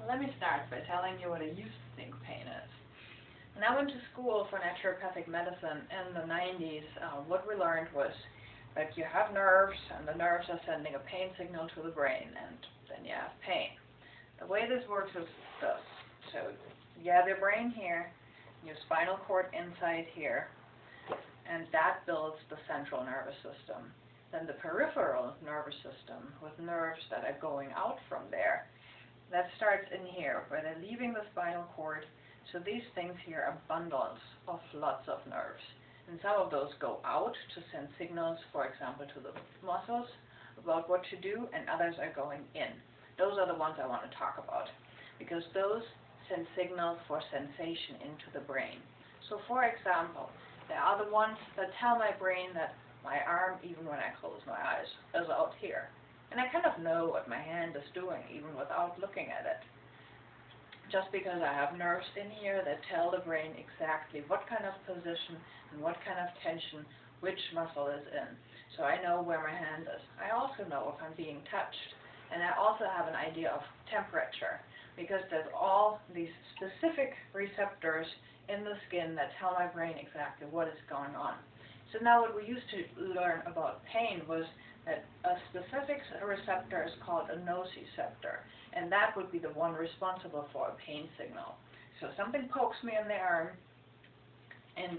Let me start by telling you what I used to think pain is. When I went to school for naturopathic medicine in the 90s, what we learned was that you have nerves, and the nerves are sending a pain signal to the brain, and then you have pain. The way this works is this. So you have your brain here, your spinal cord inside here, and that builds the central nervous system. Then the peripheral nervous system with nerves that are going out from there. That starts in here, where they're leaving the spinal cord. So these things here are bundles of lots of nerves. And some of those go out to send signals, for example, to the muscles about what to do, and others are going in. Those are the ones I want to talk about, because those send signals for sensation into the brain. So for example, there are the ones that tell my brain that my arm, even when I close my eyes, is out here. And I kind of know what my hand is doing, even without looking at it. Just because I have nerves in here that tell the brain exactly what kind of position and what kind of tension which muscle is in. So I know where my hand is. I also know if I'm being touched. And I also have an idea of temperature, because there's all these specific receptors in the skin that tell my brain exactly what is going on. So now what we used to learn about pain was that a specific receptor is called a nociceptor, and that would be the one responsible for a pain signal. So something pokes me in the arm, and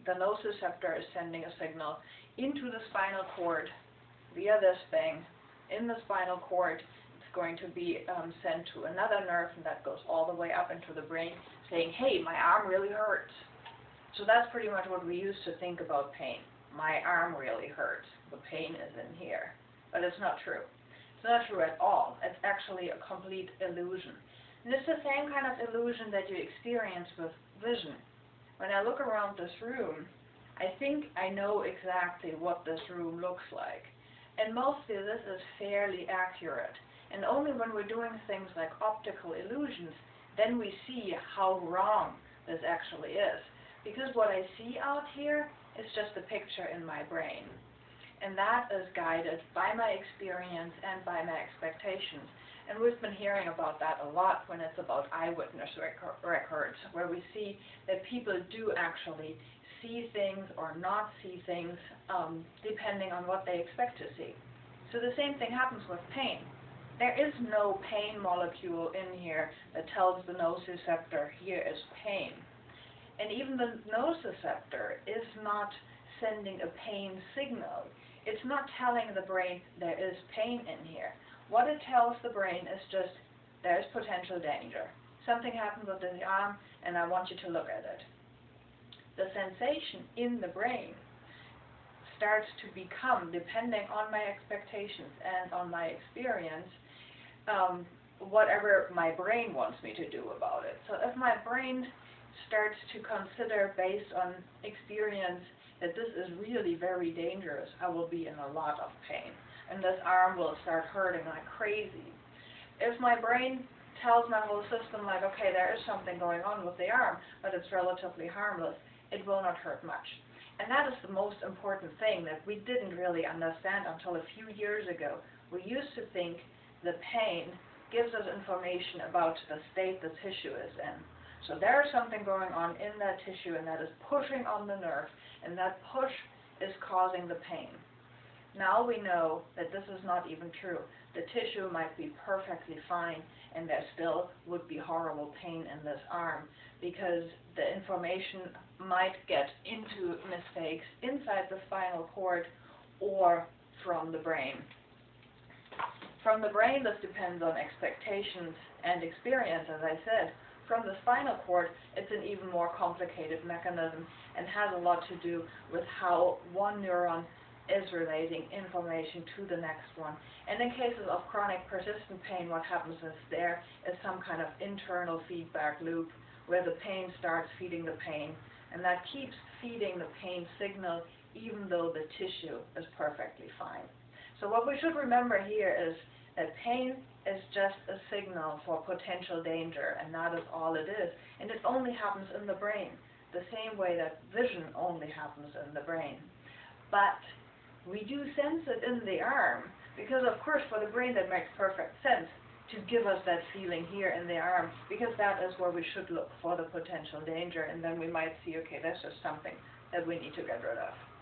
the nociceptor is sending a signal into the spinal cord via this thing. In the spinal cord, it's going to be sent to another nerve, and that goes all the way up into the brain, saying, hey, my arm really hurts. So that's pretty much what we used to think about pain. My arm really hurts. The pain is in here. But it's not true. It's not true at all. It's actually a complete illusion. And it's the same kind of illusion that you experience with vision. When I look around this room, I think I know exactly what this room looks like. And mostly this is fairly accurate. And only when we're doing things like optical illusions, then we see how wrong this actually is. Because what I see out here is just a picture in my brain. And that is guided by my experience and by my expectations. And we've been hearing about that a lot when it's about eyewitness records, where we see that people do actually see things or not see things depending on what they expect to see. So the same thing happens with pain. There is no pain molecule in here that tells the nociceptor, here is pain. And even the nociceptor is not sending a pain signal. It's not telling the brain there is pain in here. What it tells the brain is just, there's potential danger. Something happened with the arm, and I want you to look at it. The sensation in the brain starts to become, depending on my expectations and on my experience, whatever my brain wants me to do about it. So if my brain starts to consider, based on experience, that this is really very dangerous, I will be in a lot of pain, and this arm will start hurting like crazy. If my brain tells my whole system, like, okay, there is something going on with the arm, but it's relatively harmless, it will not hurt much. And that is the most important thing that we didn't really understand until a few years ago. We used to think the pain gives us information about the state the tissue is in. So there is something going on in that tissue, and that is pushing on the nerve, and that push is causing the pain. Now we know that this is not even true. The tissue might be perfectly fine, and there still would be horrible pain in this arm, because the information might get into mistakes inside the spinal cord or from the brain. From the brain, this depends on expectations and experience, as I said. From the spinal cord, it's an even more complicated mechanism and has a lot to do with how one neuron is relating information to the next one. And in cases of chronic persistent pain, what happens is there is some kind of internal feedback loop where the pain starts feeding the pain, and that keeps feeding the pain signal even though the tissue is perfectly fine. So what we should remember here is that pain is just a signal for potential danger, and that is all it is. And it only happens in the brain, the same way that vision only happens in the brain. But we do sense it in the arm, because of course for the brain that makes perfect sense. to give us that feeling here in the arm, because that is where we should look for the potential danger, and then we might see, okay, that's just something that we need to get rid of.